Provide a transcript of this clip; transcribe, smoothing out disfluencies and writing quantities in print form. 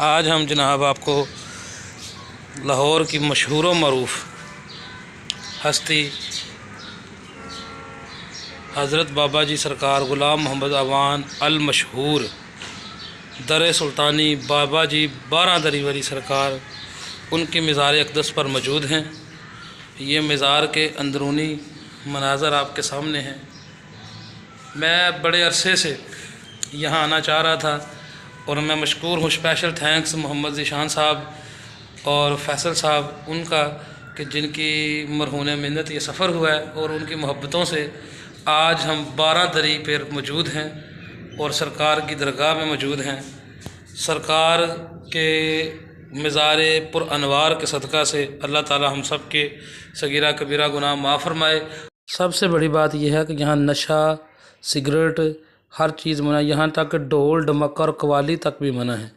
آج ہم جناب آپ کو لاہور کی مشہور و معروف ہستی حضرت بابا جی سرکار غلام محمد اعوان المشہور در سلطانی بابا جی 12 دری والی سرکار ان کی مزار اقدس پر موجود ہیں۔ یہ مزار کے اندرونی مناظر آپ کے سامنے ہیں۔ میں بڑے عرصے سے یہاں آنا چاہ رہا تھا اور میں مشکور ہوں، اسپیشل تھینکس محمد ذیشان صاحب اور فیصل صاحب ان کا کہ جن کی مرہون منت یہ سفر ہوا ہے، اور ان کی محبتوں سے آج ہم 12 دری پر موجود ہیں اور سرکار کی درگاہ میں موجود ہیں۔ سرکار کے مزار پر انوار کے صدقہ سے اللہ تعالی ہم سب کے صغیرہ کبیرہ گناہ معاف فرمائے۔ سب سے بڑی بات یہ ہے کہ یہاں نشہ، سگریٹ، ہر چیز منع ہے، یہاں تک ڈھول ڈمکہ اور قوالی تک بھی منع ہے۔